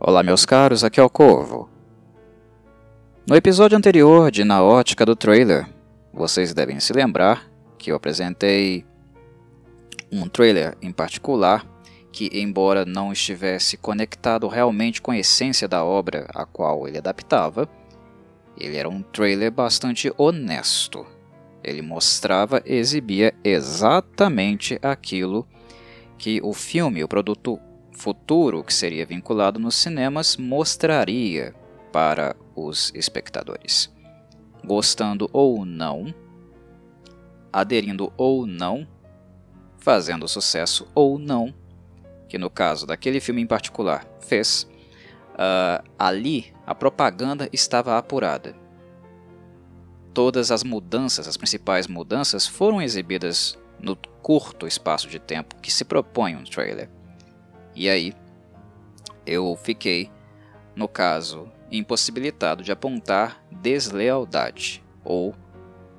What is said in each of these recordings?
Olá meus caros, aqui é o Corvo. No episódio anterior de Na Ótica do Trailer, vocês devem se lembrar que eu apresentei um trailer em particular que, embora não estivesse conectado realmente com a essência da obra a qual ele adaptava, ele era um trailer bastante honesto. Ele mostrava e exibia exatamente aquilo que o filme, o produto futuro que seria vinculado nos cinemas, mostraria para os espectadores. Gostando ou não, aderindo ou não, fazendo sucesso ou não, que no caso daquele filme em particular fez, ali a propaganda estava apurada. Todas as mudanças, as principais mudanças, foram exibidas no curto espaço de tempo que se propõe um trailer. E aí, eu fiquei, no caso, impossibilitado de apontar deslealdade ou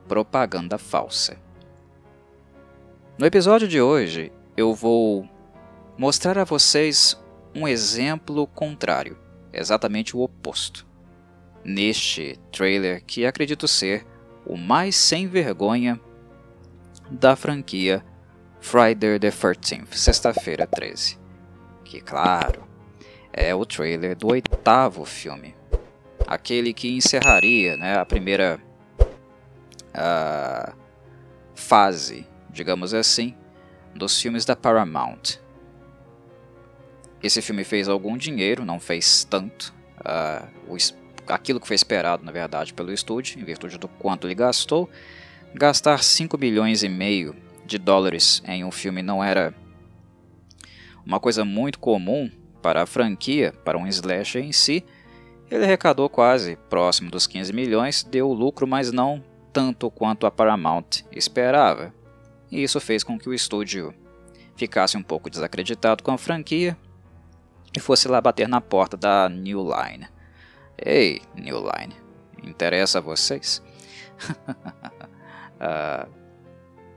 propaganda falsa. No episódio de hoje, eu vou mostrar a vocês um exemplo contrário, exatamente o oposto. Neste trailer que acredito ser o mais sem vergonha da franquia Friday the 13th, Sexta-feira 13. Que, claro, é o trailer do 8º filme. Aquele que encerraria, né, a primeira fase, digamos assim, dos filmes da Paramount. Esse filme fez algum dinheiro, não fez tanto. Aquilo que foi esperado, na verdade, pelo estúdio, em virtude do quanto ele gastou. Gastar 5,5 bilhões de dólares em um filme não era uma coisa muito comum para a franquia, para um slasher em si. Ele arrecadou quase próximo dos 15 milhões, deu lucro, mas não tanto quanto a Paramount esperava. E isso fez com que o estúdio ficasse um pouco desacreditado com a franquia e fosse lá bater na porta da New Line. Ei, New Line, interessa a vocês?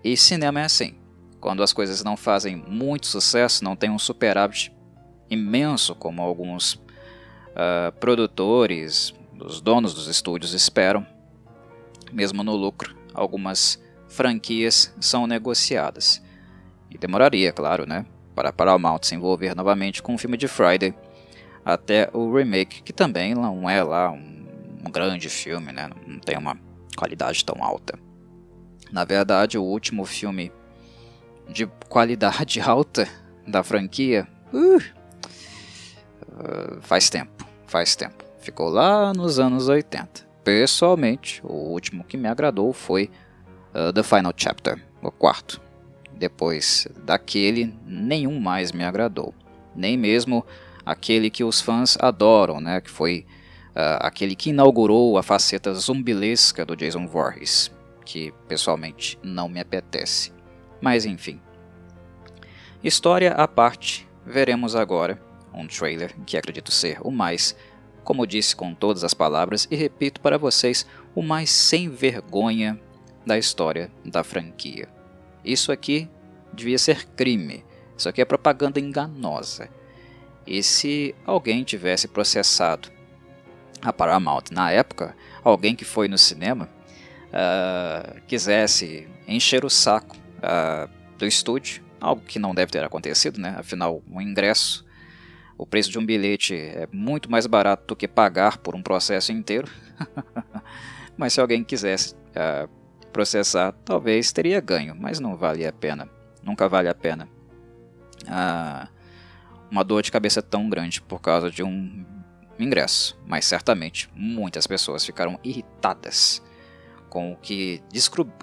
E cinema é assim. Quando as coisas não fazem muito sucesso, não tem um superávit imenso como alguns produtores, os donos dos estúdios esperam, mesmo no lucro, algumas franquias são negociadas. E demoraria, claro, né, para a Paramount se envolver novamente com o filme de Friday, até o remake, que também não é lá um grande filme, né, não tem uma qualidade tão alta. Na verdade, o último filme de qualidade alta da franquia faz tempo. Ficou lá nos anos 80. Pessoalmente, o último que me agradou foi The Final Chapter, o 4º. Depois daquele, nenhum mais me agradou. Nem mesmo aquele que os fãs adoram, né? Que foi aquele que inaugurou a faceta zumbilesca do Jason Voorhees, que pessoalmente não me apetece. Mas enfim. História à parte, veremos agora um trailer que acredito ser o mais, como eu disse com todas as palavras, e repito para vocês, o mais sem vergonha da história da franquia. Isso aqui devia ser crime, isso aqui é propaganda enganosa. E se alguém tivesse processado a Paramount na época, alguém que foi no cinema, quisesse encher o saco do estúdio, algo que não deve ter acontecido, né? Afinal, um ingresso, o preço de um bilhete é muito mais barato do que pagar por um processo inteiro. Mas se alguém quisesse processar, talvez teria ganho, mas não vale a pena. Nunca vale a pena uma dor de cabeça tão grande por causa de um ingresso. Mas certamente muitas pessoas ficaram irritadas com o que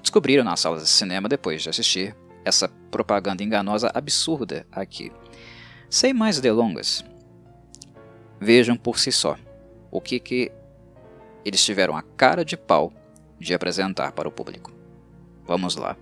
descobriram nas salas de cinema depois de assistir essa propaganda enganosa absurda aqui. Sem mais delongas, vejam por si só o que eles tiveram a cara de pau de apresentar para o público. Vamos lá.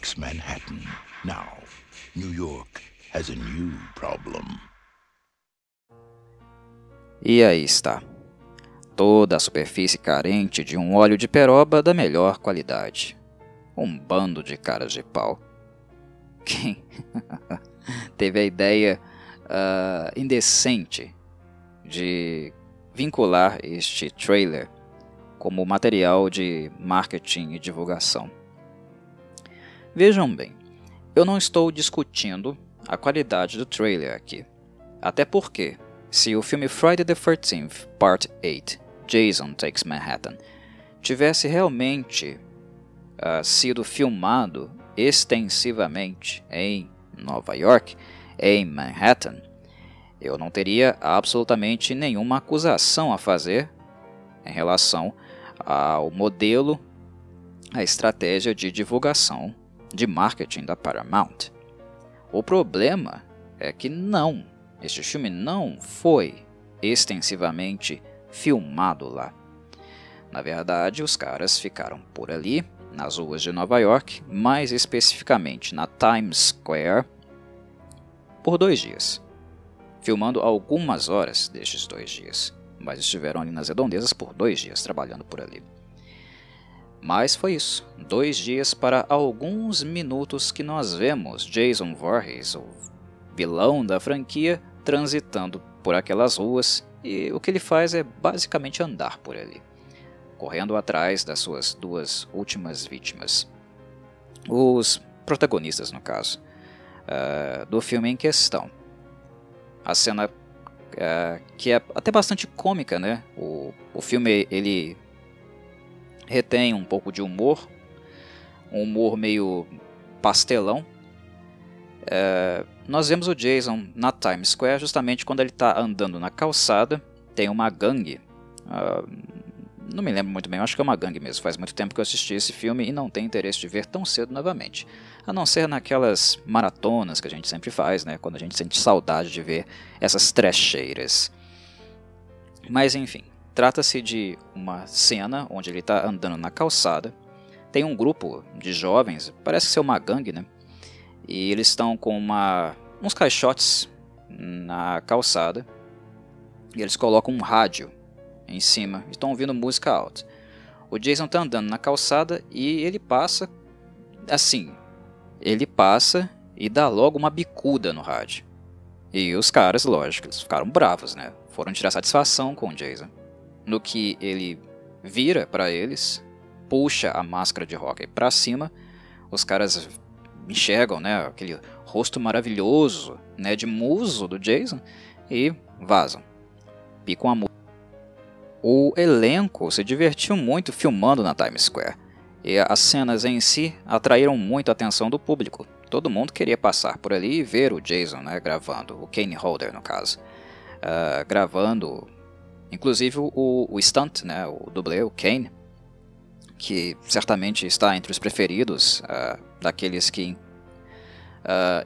takes Manhattan. Now, New York has a new problem. E aí está. Toda a superfície carente de um óleo de peroba da melhor qualidade. Um bando de caras de pau. Quem teve a ideia indecente de vincular este trailer como material de marketing e divulgação? Vejam bem, eu não estou discutindo a qualidade do trailer aqui. Até porque, se o filme Friday the 13th Part 8, Jason Takes Manhattan, tivesse realmente sido filmado extensivamente em Nova York, em Manhattan, eu não teria absolutamente nenhuma acusação a fazer em relação ao modelo, a estratégia de divulgação, de marketing da Paramount. O problema é que este filme não foi extensivamente filmado lá. Na verdade, os caras ficaram por ali, nas ruas de Nova York, mais especificamente na Times Square, por 2 dias, filmando algumas horas destes 2 dias, mas estiveram ali nas redondezas por 2 dias trabalhando por ali. Mas foi isso, 2 dias para alguns minutos que nós vemos Jason Voorhees, o vilão da franquia, transitando por aquelas ruas, e o que ele faz é basicamente andar por ali, correndo atrás das suas 2 últimas vítimas. Os protagonistas, no caso, do filme em questão. A cena que é até bastante cômica, né? O filme ele retém um pouco de humor, um humor meio pastelão. Nós vemos o Jason na Times Square justamente quando ele está andando na calçada. Tem uma gangue, não me lembro muito bem, acho que é uma gangue mesmo. Faz muito tempo que eu assisti esse filme e não tenho interesse de ver tão cedo novamente, a não ser naquelas maratonas que a gente sempre faz, né? Quando a gente sente saudade de ver essas trecheiras. Mas enfim, trata-se de uma cena onde ele está andando na calçada. Tem um grupo de jovens, parece ser uma gangue, né? E eles estão com uns caixotes na calçada. E eles colocam um rádio em cima e estão ouvindo música alta. O Jason está andando na calçada e ele passa assim. Ele passa e dá logo uma bicuda no rádio. E os caras, lógico, eles ficaram bravos, né? Foram tirar satisfação com o Jason. No que ele vira para eles, puxa a máscara de hockey para cima, os caras enxergam, né, aquele rosto maravilhoso, né, de muso do Jason e vazam. Picam a música. O elenco se divertiu muito filmando na Times Square, e as cenas em si atraíram muito a atenção do público. Todo mundo queria passar por ali e ver o Jason, né, gravando, o Kane Hodder no caso, gravando, inclusive o stunt, né, o dublê, o Kane, que certamente está entre os preferidos daqueles que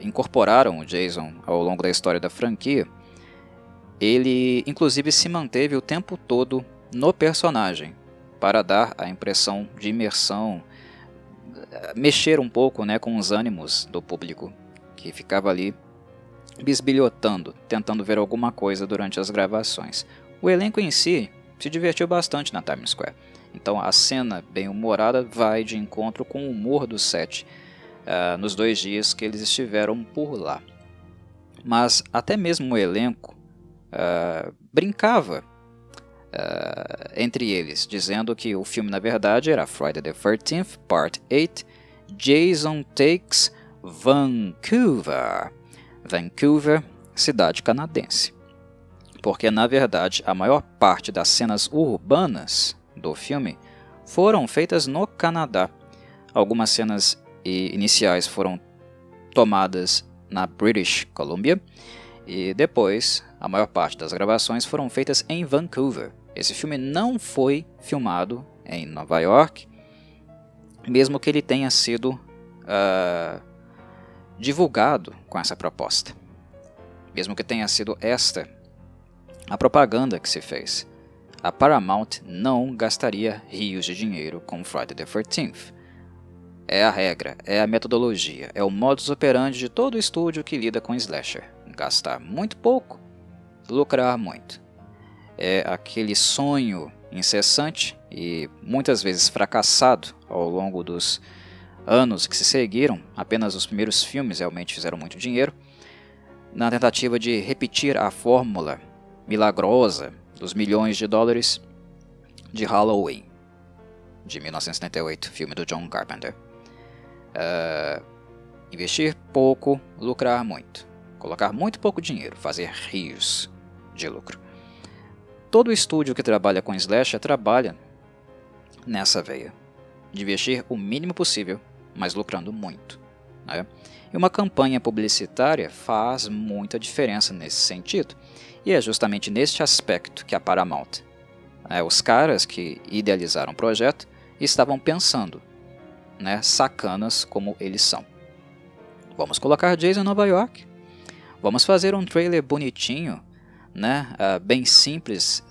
incorporaram o Jason ao longo da história da franquia. Ele inclusive se manteve o tempo todo no personagem para dar a impressão de imersão, mexer um pouco, né, com os ânimos do público que ficava ali bisbilhotando, tentando ver alguma coisa durante as gravações. O elenco em si se divertiu bastante na Times Square, então a cena bem-humorada vai de encontro com o humor do set nos 2 dias que eles estiveram por lá. Mas até mesmo o elenco brincava entre eles, dizendo que o filme na verdade era Friday the 13th Part 8, Jason Takes Vancouver. Vancouver, cidade canadense. Porque na verdade a maior parte das cenas urbanas do filme foram feitas no Canadá. Algumas cenas iniciais foram tomadas na British Columbia e depois a maior parte das gravações foram feitas em Vancouver. Esse filme não foi filmado em Nova York, mesmo que ele tenha sido divulgado com essa proposta. Mesmo que tenha sido esta a propaganda que se fez. A Paramount não gastaria rios de dinheiro com Friday the 13th. É a regra, é a metodologia, é o modus operandi de todo estúdio que lida com slasher. Gastar muito pouco, lucrar muito. É aquele sonho incessante e muitas vezes fracassado ao longo dos anos que se seguiram. Apenas os primeiros filmes realmente fizeram muito dinheiro, na tentativa de repetir a fórmula milagrosa dos milhões de dólares de Halloween, de 1978, filme do John Carpenter. Investir pouco, lucrar muito. Colocar muito pouco dinheiro, fazer rios de lucro. Todo estúdio que trabalha com slasher trabalha nessa veia, de investir o mínimo possível, mas lucrando muito, né? E uma campanha publicitária faz muita diferença nesse sentido. E é justamente neste aspecto que a Paramount, os caras que idealizaram o projeto, estavam pensando, né, sacanas como eles são. Vamos colocar Jason em Nova York, vamos fazer um trailer bonitinho, né, bem simples,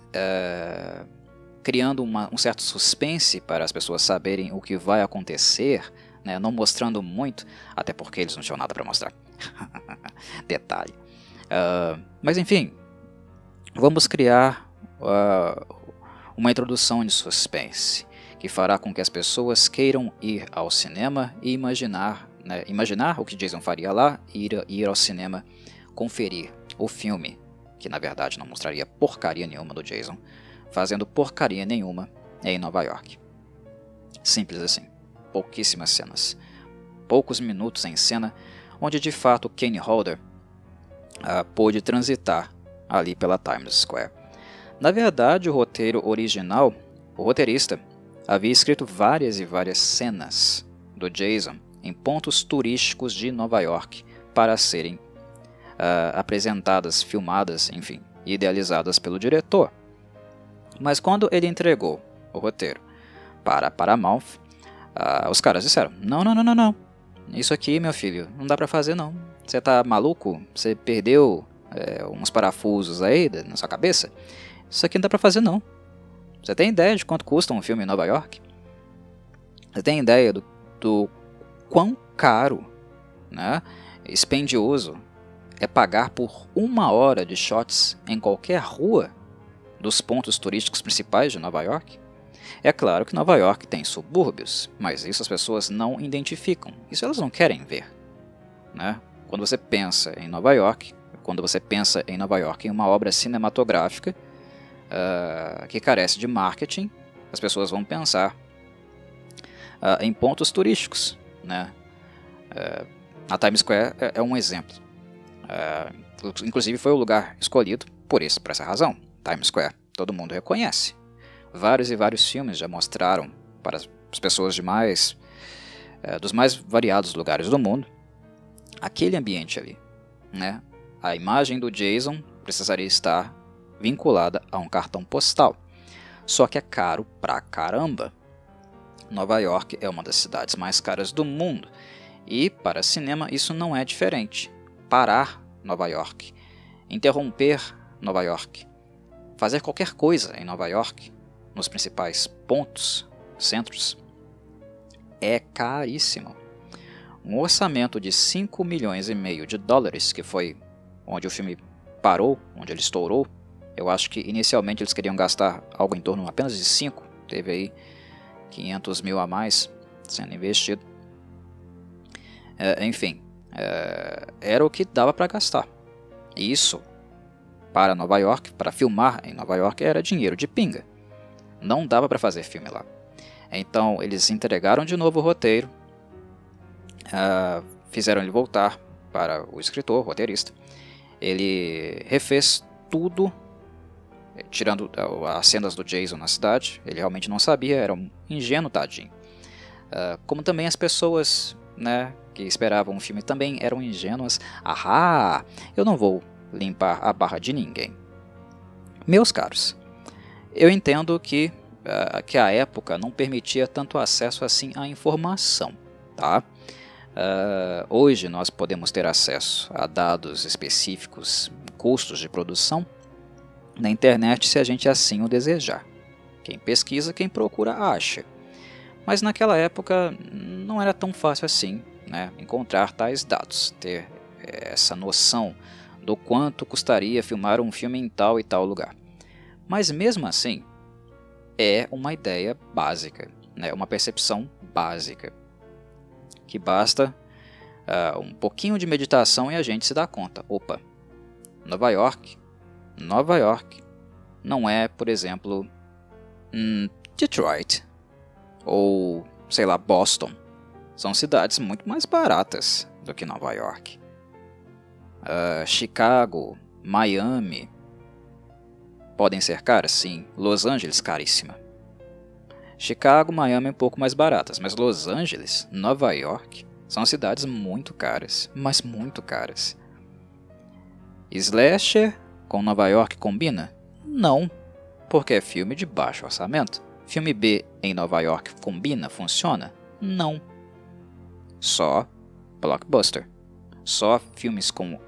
criando um certo suspense para as pessoas saberem o que vai acontecer, né, não mostrando muito, até porque eles não tinham nada para mostrar. Detalhe. Mas enfim, vamos criar uma introdução de suspense que fará com que as pessoas queiram ir ao cinema e imaginar o que Jason faria lá e ir ao cinema conferir o filme, que na verdade não mostraria porcaria nenhuma do Jason, fazendo porcaria nenhuma em Nova York. Simples assim. Pouquíssimas cenas. Poucos minutos em cena, onde de fato Kane Hodder pôde transitar ali pela Times Square. Na verdade, o roteiro original, o roteirista havia escrito várias e várias cenas do Jason em pontos turísticos de Nova York para serem apresentadas, filmadas, enfim, idealizadas pelo diretor. Mas quando ele entregou o roteiro para a Paramount, os caras disseram: não, isso aqui, meu filho, não dá pra fazer não. Você tá maluco? Você perdeu uns parafusos aí na sua cabeça? Isso aqui não dá pra fazer não. Você tem ideia de quanto custa um filme em Nova York? Você tem ideia do quão caro, né, expendioso é pagar por 1 hora de shots em qualquer rua dos pontos turísticos principais de Nova York? É claro que Nova York tem subúrbios, mas isso as pessoas não identificam. Isso elas não querem ver, né? Quando você pensa em Nova York em uma obra cinematográfica que carece de marketing, as pessoas vão pensar em pontos turísticos, né? A Times Square é um exemplo. Inclusive foi o lugar escolhido por essa razão. Times Square, todo mundo reconhece. Vários e vários filmes já mostraram para as pessoas dos mais variados lugares do mundo aquele ambiente ali, né? A imagem do Jason precisaria estar vinculada a um cartão postal. Só que é caro pra caramba. Nova York é uma das cidades mais caras do mundo. E para cinema isso não é diferente. Parar Nova York, interromper Nova York, fazer qualquer coisa em Nova York, nos principais pontos, centros, é caríssimo. Um orçamento de 5,5 milhões de dólares, que foi onde o filme parou, onde ele estourou. Eu acho que inicialmente eles queriam gastar algo em torno apenas de 5, teve aí 500 mil a mais sendo investido. Enfim, era o que dava para gastar. E isso, para Nova York, para filmar em Nova York, era dinheiro de pinga. Não dava para fazer filme lá. Então eles entregaram de novo o roteiro, fizeram ele voltar para o escritor, o roteirista. Ele refez tudo, tirando as cenas do Jason na cidade. Ele realmente não sabia, era um ingênuo, tadinho. Como também as pessoas, né, que esperavam o filme também eram ingênuas. Eu não vou limpar a barra de ninguém. Meus caros, eu entendo que a época não permitia tanto acesso assim à informação, tá? Hoje nós podemos ter acesso a dados específicos, custos de produção, na internet se a gente assim o desejar. Quem pesquisa, quem procura, acha. Mas naquela época não era tão fácil assim, né, encontrar tais dados, ter essa noção do quanto custaria filmar um filme em tal e tal lugar. Mas mesmo assim, é uma ideia básica, né, uma percepção básica, que basta um pouquinho de meditação e a gente se dá conta. Opa, Nova York não é, por exemplo, Detroit ou, sei lá, Boston. São cidades muito mais baratas do que Nova York. Chicago, Miami podem ser caras? Sim. Los Angeles, caríssima. Chicago, Miami um pouco mais baratas, mas Los Angeles, Nova York são cidades muito caras, mas muito caras. Slasher com Nova York combina? Não, porque é filme de baixo orçamento. Filme B em Nova York combina, funciona? Não. Só blockbuster. Só filmes com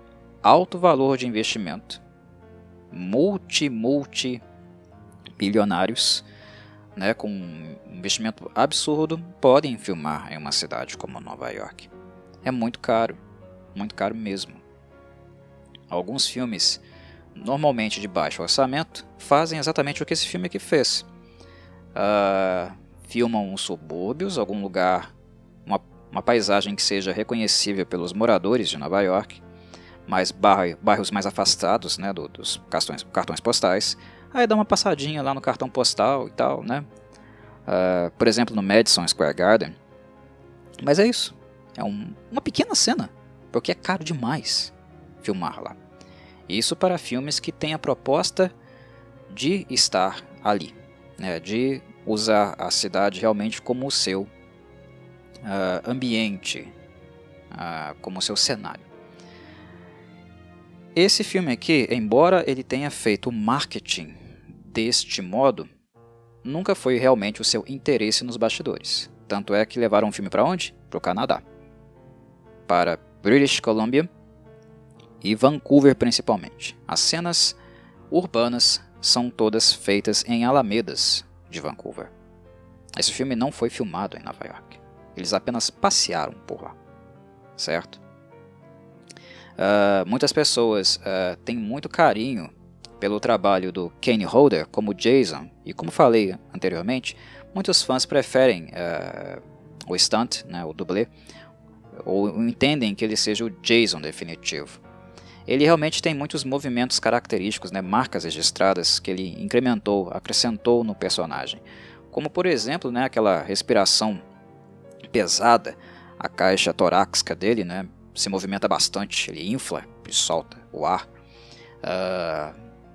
alto valor de investimento, multi-bilionários, né, com um investimento absurdo, podem filmar em uma cidade como Nova York. É muito caro mesmo. Alguns filmes, normalmente de baixo orçamento, fazem exatamente o que esse filme aqui fez. Filmam os subúrbios, algum lugar, uma paisagem que seja reconhecível pelos moradores de Nova York, mas bairros mais afastados, né, dos cartões postais. Aí dá uma passadinha lá no cartão postal e tal, né? Por exemplo, no Madison Square Garden. Mas é isso. É uma pequena cena, porque é caro demais filmar lá. Isso para filmes que têm a proposta de estar ali, né, de usar a cidade realmente como o seu ambiente, como o seu cenário. Esse filme aqui, embora ele tenha feito o marketing deste modo, nunca foi realmente o seu interesse nos bastidores. Tanto é que levaram o filme para onde? Para o Canadá. Para British Columbia e Vancouver principalmente. As cenas urbanas são todas feitas em alamedas de Vancouver. Esse filme não foi filmado em Nova York. Eles apenas passearam por lá. Certo? Muitas pessoas têm muito carinho pelo trabalho do Kane Hodder como Jason, e como falei anteriormente, muitos fãs preferem o stunt, né, o dublê, ou entendem que ele seja o Jason definitivo. Ele realmente tem muitos movimentos característicos, né, marcas registradas que ele acrescentou no personagem, como por exemplo, né, aquela respiração pesada, a caixa torácica dele, né, se movimenta bastante, ele infla e solta o ar,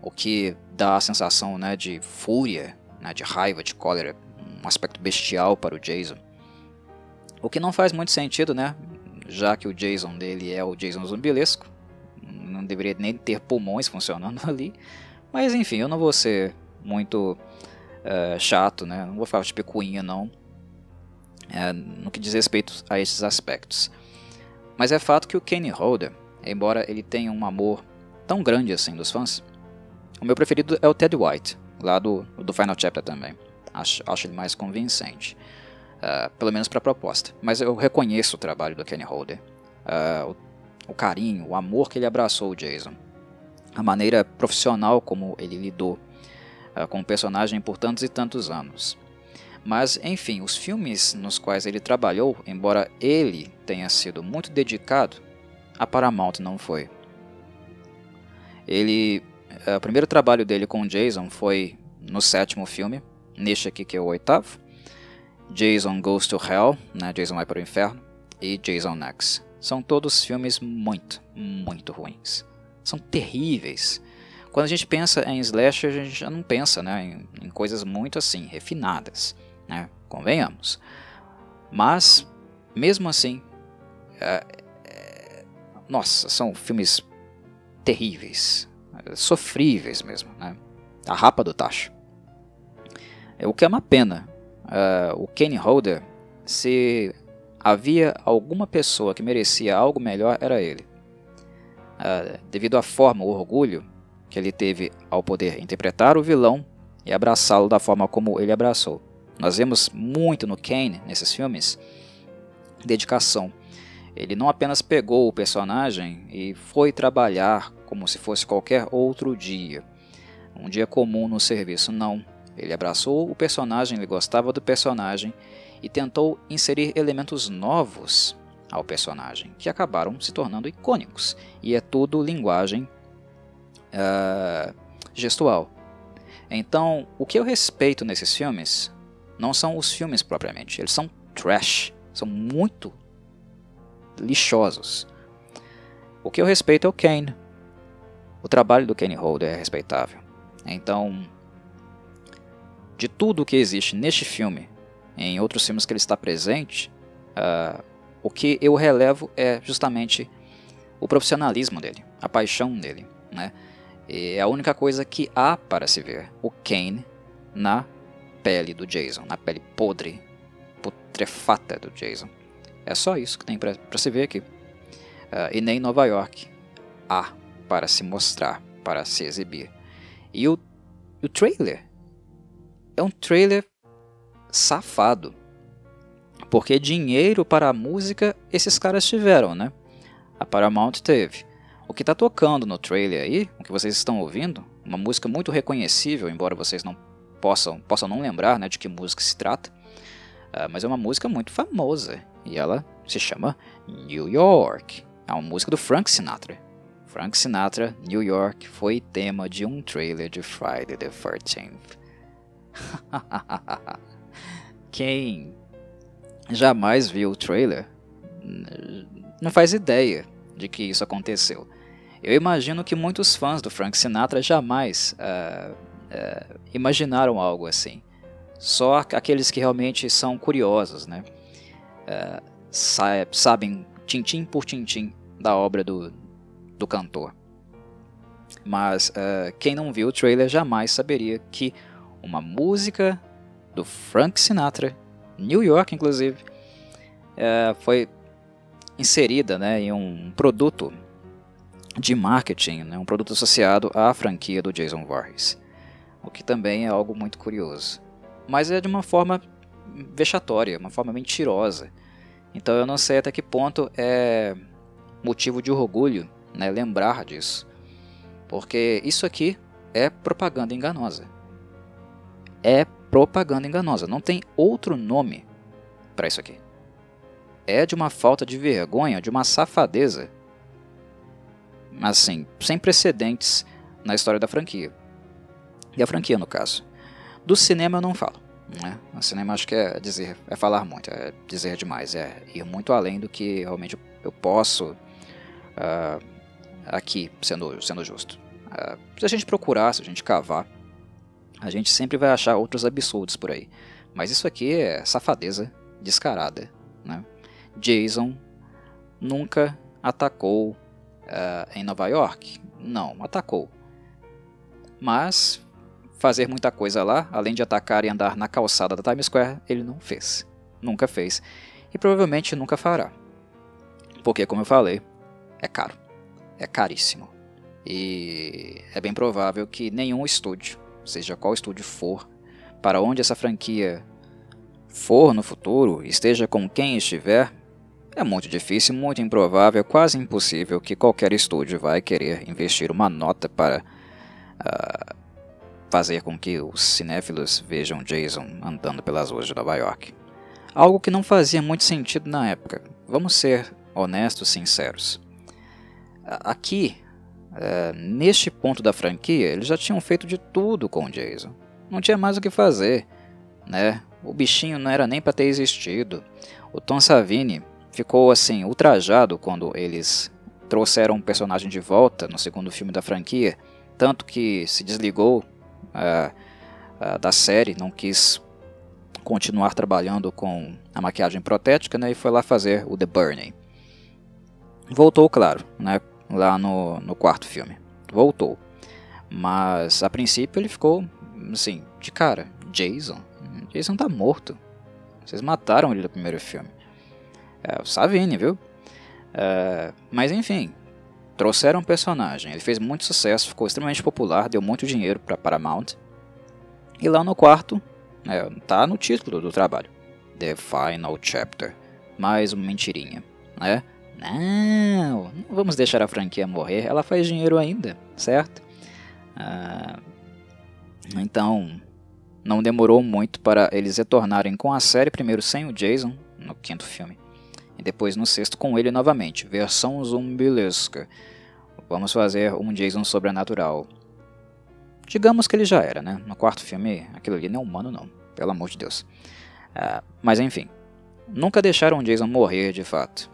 o que dá a sensação, né, de fúria, né, de raiva, de cólera, um aspecto bestial para o Jason. O que não faz muito sentido, né, já que o Jason dele é o Jason zumbilesco, não deveria nem ter pulmões funcionando ali, mas enfim, eu não vou ser muito chato, né, não vou falar de picuinha não, no que diz respeito a esses aspectos. Mas é fato que o Kane Hodder, embora ele tenha um amor tão grande assim dos fãs, o meu preferido é o Ted White, lá do Final Chapter também. Acho ele mais convincente, pelo menos para a proposta. Mas eu reconheço o trabalho do Kane Hodder, o carinho, o amor que ele abraçou o Jason, a maneira profissional como ele lidou com o personagem por tantos e tantos anos. Mas, enfim, os filmes nos quais ele trabalhou, embora ele tenha sido muito dedicado, a Paramount não foi. O primeiro trabalho dele com o Jason foi no 7º filme, neste aqui que é o 8º, Jason Goes to Hell, né, Jason vai para o inferno, e Jason X. São todos filmes muito, muito ruins. São terríveis. Quando a gente pensa em slasher, a gente já não pensa, né, em coisas muito assim, refinadas, né, convenhamos. Mas, mesmo assim, nossa, são filmes terríveis, sofríveis mesmo, né? A rapa do tacho. O que é uma pena. O Kane Hodder, se havia alguma pessoa que merecia algo melhor, era ele. Devido à forma, o orgulho que ele teve ao poder interpretar o vilão e abraçá-lo da forma como ele abraçou. Nós vemos muito no Kane, nesses filmes, dedicação. Ele não apenas pegou o personagem e foi trabalhar como se fosse qualquer outro dia, um dia comum no serviço, não. Ele abraçou o personagem, ele gostava do personagem e tentou inserir elementos novos ao personagem, que acabaram se tornando icônicos. E é tudo linguagem gestual. Então, o que eu respeito nesses filmes não são os filmes propriamente, eles são trash, são muito lixosos. O que eu respeito é o Kane. O trabalho do Kane Hodder é respeitável. Então, de tudo que existe neste filme, em outros filmes que ele está presente, o que eu relevo é justamente o profissionalismo dele, a paixão dele, né? E é a única coisa que há para se ver o Kane na pele do Jason, na pele podre, putrefata do Jason. É só isso que tem para se ver aqui. E nem Nova York há para se mostrar, para se exibir. E o trailer é um trailer safado, porque dinheiro para a música esses caras tiveram, né? A Paramount teve. O que está tocando no trailer aí, o que vocês estão ouvindo, uma música muito reconhecível, embora vocês não possam não lembrar, né, de que música se trata, mas é uma música muito famosa e ela se chama New York. É uma música do Frank Sinatra. Frank Sinatra, New York, foi tema de um trailer de Friday the 13th. Quem jamais viu o trailer não faz ideia de que isso aconteceu. Eu imagino que muitos fãs do Frank Sinatra jamais imaginaram algo assim. Só aqueles que realmente são curiosos, né? Sabem tintim por tintim da obra do cantor. Mas quem não viu o trailer jamais saberia que uma música do Frank Sinatra, New York inclusive, foi inserida, né, em um produto de marketing, né, um produto associado à franquia do Jason Voorhees, o que também é algo muito curioso. Mas é de uma forma vexatória, uma forma mentirosa. Então eu não sei até que ponto é motivo de orgulho, né, lembrar disso, porque isso aqui é propaganda enganosa. É propaganda enganosa, não tem outro nome para isso aqui. É de uma falta de vergonha, de uma safadeza, assim, sem precedentes na história da franquia. E a franquia, no caso. Do cinema eu não falo, né? O cinema acho que é falar muito, é dizer demais, é ir muito além do que realmente eu posso aqui, sendo justo. Se a gente procurar, se a gente cavar, a gente sempre vai achar outros absurdos por aí. Mas isso aqui é safadeza descarada, né? Jason nunca atacou em Nova York? Não, atacou. Mas fazer muita coisa lá, além de atacar e andar na calçada da Times Square, ele não fez. Nunca fez. E provavelmente nunca fará. Porque, como eu falei, é caro. É caríssimo. E é bem provável que nenhum estúdio, seja qual estúdio for, para onde essa franquia for no futuro, esteja com quem estiver, é muito difícil, muito improvável, quase impossível que qualquer estúdio vai querer investir uma nota para fazer com que os cinéfilos vejam Jason andando pelas ruas de Nova York. Algo que não fazia muito sentido na época. Vamos ser honestos, sinceros. Aqui, neste ponto da franquia, eles já tinham feito de tudo com o Jason. Não tinha mais o que fazer, né? O bichinho não era nem para ter existido. O Tom Savini ficou assim ultrajado quando eles trouxeram o personagem de volta no segundo filme da franquia, tanto que se desligou da série, não quis continuar trabalhando com a maquiagem protética, né, e foi lá fazer o The Burning. Voltou, claro, né, lá no quarto filme. Voltou. Mas a princípio ele ficou assim, de cara, Jason tá morto. Vocês mataram ele no primeiro filme. O Savini, viu? Mas enfim, trouxeram um personagem. Ele fez muito sucesso, ficou extremamente popular, deu muito dinheiro para Paramount. E lá no quarto, tá no título do trabalho, The Final Chapter, mais uma mentirinha, né? Não vamos deixar a franquia morrer, ela faz dinheiro ainda, certo? Então, não demorou muito para eles retornarem com a série, primeiro sem o Jason, no 5º filme, e depois no 6º com ele novamente, versão zumbilesca. Vamos fazer um Jason sobrenatural. Digamos que ele já era, né? No 4º filme, aquilo ali não é humano não, pelo amor de Deus. Mas enfim, nunca deixaram o Jason morrer de fato.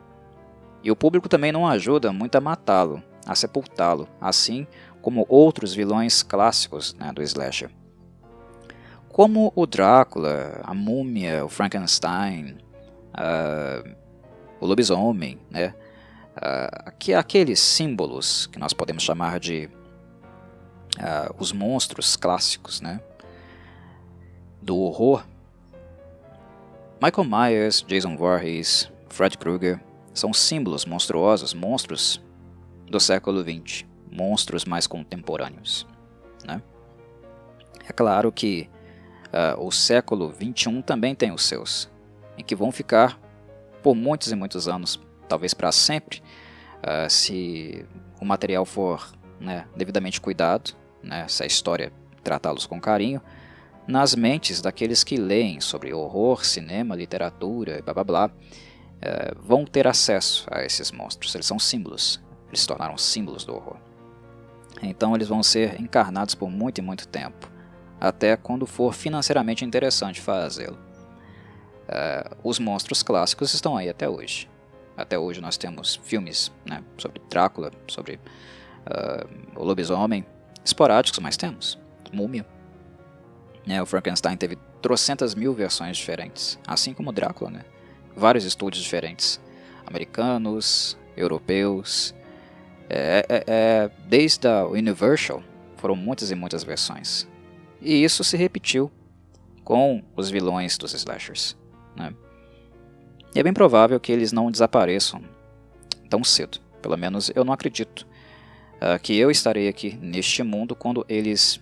E o público também não ajuda muito a matá-lo, a sepultá-lo, assim como outros vilões clássicos, né, do slasher. Como o Drácula, a Múmia, o Frankenstein, o lobisomem, né? Aqueles símbolos que nós podemos chamar de os monstros clássicos, né, do horror. Michael Myers, Jason Voorhees, Fred Krueger são símbolos monstruosos, monstros do século XX, monstros mais contemporâneos, né? É claro que o século XXI também tem os seus, e que vão ficar por muitos e muitos anos, talvez para sempre, se o material for, né, devidamente cuidado, né, se a história tratá-los com carinho, nas mentes daqueles que leem sobre horror, cinema, literatura e blá blá blá, vão ter acesso a esses monstros. Eles são símbolos, eles se tornaram símbolos do horror. Então eles vão ser encarnados por muito e muito tempo, até quando for financeiramente interessante fazê-lo. Os monstros clássicos estão aí até hoje. Até hoje nós temos filmes, né, sobre Drácula, sobre o lobisomem, esporádicos, mas temos. Múmia. O Frankenstein teve trocentas mil versões diferentes, assim como o Drácula, né? Vários estúdios diferentes, americanos, europeus, desde a Universal foram muitas e muitas versões. E isso se repetiu com os vilões dos slashers, né? E é bem provável que eles não desapareçam tão cedo. Pelo menos eu não acredito que eu estarei aqui neste mundo quando eles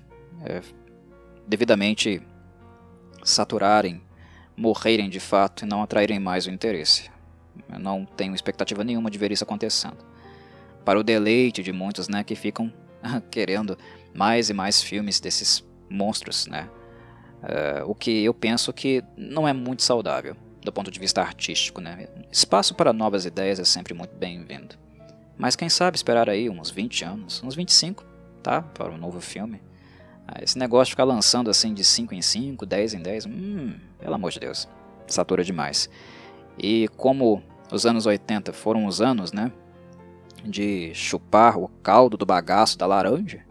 devidamente saturarem, morrerem de fato e não atraírem mais o interesse. Eu não tenho expectativa nenhuma de ver isso acontecendo. Para o deleite de muitos, né, que ficam querendo mais e mais filmes desses monstros, né? O que eu penso que não é muito saudável do ponto de vista artístico, né? Espaço para novas ideias é sempre muito bem-vindo. Mas quem sabe esperar aí uns 20 anos, uns 25, tá? Para um novo filme. Esse negócio de ficar lançando assim de 5 em 5, 10 em 10, pelo amor de Deus, satura demais. E como os anos 80 foram os anos, né, de chupar o caldo do bagaço da laranja,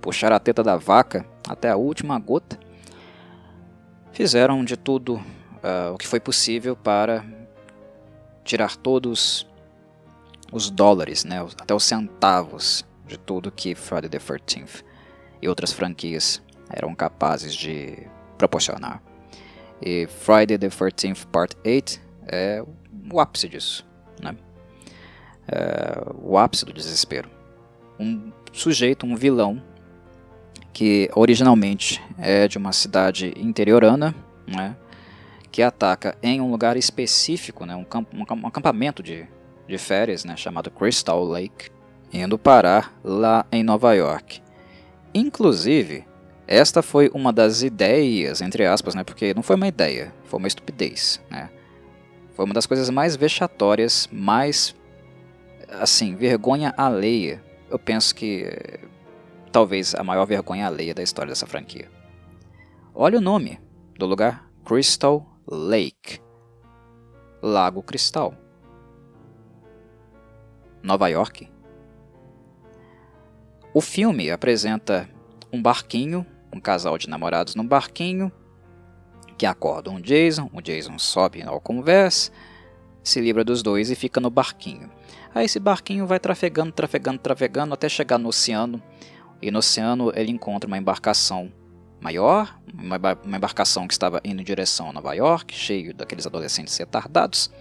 puxar a teta da vaca até a última gota, fizeram de tudo o que foi possível para tirar todos os dólares, né, até os centavos de tudo que Friday the 13th e outras franquias eram capazes de proporcionar. E Friday the 13th Part 8 é o ápice disso, né? O ápice do desespero. Um sujeito, um vilão, que originalmente é de uma cidade interiorana, né, que ataca em um lugar específico, né, um acampamento de férias, né, chamado Crystal Lake, indo parar lá em Nova York. Inclusive, esta foi uma das ideias, entre aspas, né, porque não foi uma ideia, foi uma estupidez, né? Foi uma das coisas mais vexatórias, mais, assim, vergonha alheia. Eu penso que talvez a maior vergonha alheia da história dessa franquia. Olha o nome do lugar, Crystal Lake, Lago Cristal, Nova York. O filme apresenta um barquinho, um casal de namorados num barquinho, que acordam o Jason sobe ao convés, se livra dos dois e fica no barquinho. Aí esse barquinho vai trafegando até chegar no oceano, e no oceano ele encontra uma embarcação maior, uma embarcação que estava indo em direção a Nova York, cheio daqueles adolescentes retardados,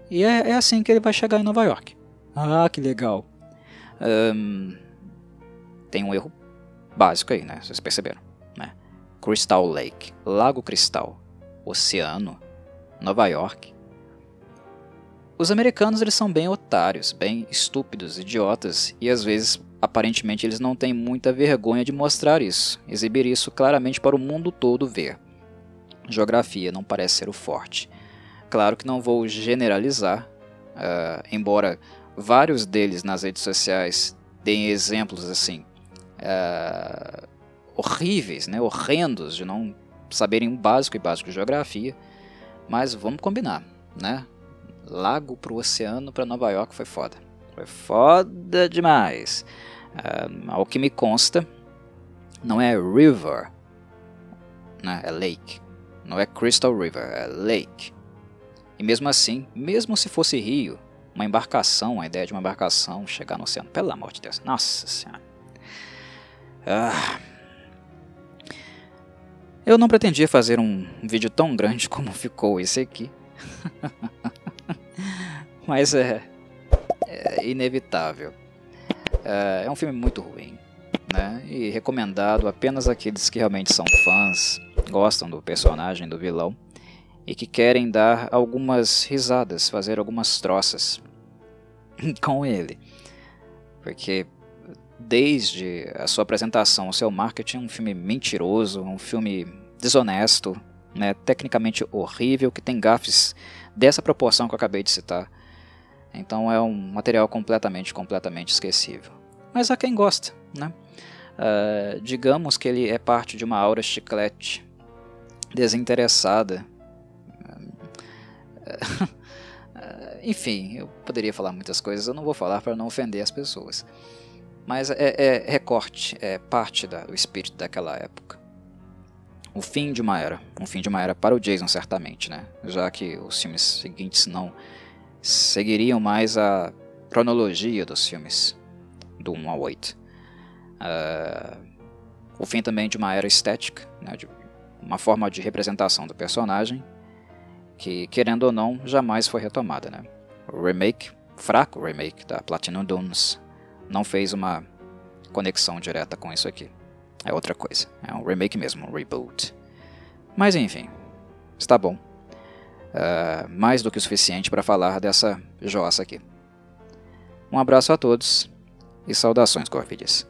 e é assim que ele vai chegar em Nova York. Ah, que legal! Tem um erro básico aí, né? Vocês perceberam, né? Crystal Lake, Lago Cristal, Oceano, Nova York. Os americanos eles são bem otários, bem estúpidos, idiotas, e às vezes, aparentemente, eles não têm muita vergonha de mostrar isso, exibir isso claramente para o mundo todo ver. Geografia não parece ser o forte. Claro que não vou generalizar, embora vários deles nas redes sociais deem exemplos assim horríveis, né, horrendos, de não saberem o básico de geografia, mas vamos combinar, né? Lago para o oceano, para Nova York foi foda. Foi foda demais. Ao que me consta, não é river, né? É lake. Não é Crystal River, é lake. E mesmo assim, mesmo se fosse rio, uma embarcação, a ideia de uma embarcação chegar no oceano, pelo amor de Deus, nossa senhora. Eu não pretendia fazer um vídeo tão grande como ficou esse aqui. Mas é inevitável. É um filme muito ruim, né? E recomendado apenas àqueles que realmente são fãs, gostam do personagem, do vilão, e que querem dar algumas risadas, fazer algumas troças com ele. Porque desde a sua apresentação, o seu marketing é um filme mentiroso, um filme desonesto, né? Tecnicamente horrível, que tem gafes dessa proporção que eu acabei de citar. Então é um material completamente esquecível. Mas há quem gosta, né? Digamos que ele é parte de uma aura chiclete, desinteressada. Enfim, eu poderia falar muitas coisas, eu não vou falar para não ofender as pessoas. Mas é recorte, é parte do espírito daquela época. O fim de uma era. Um fim de uma era para o Jason, certamente, né? Já que os filmes seguintes não seguiriam mais a cronologia dos filmes do 1 ao 8. O fim também de uma era estética, né? De uma forma de representação do personagem que, querendo ou não, jamais foi retomada, né? O remake, fraco remake da Platinum Dunes, não fez uma conexão direta com isso aqui. É outra coisa, é um remake mesmo, um reboot. Mas enfim, está bom. Mais do que o suficiente para falar dessa jossa aqui. Um abraço a todos e saudações, Corvides.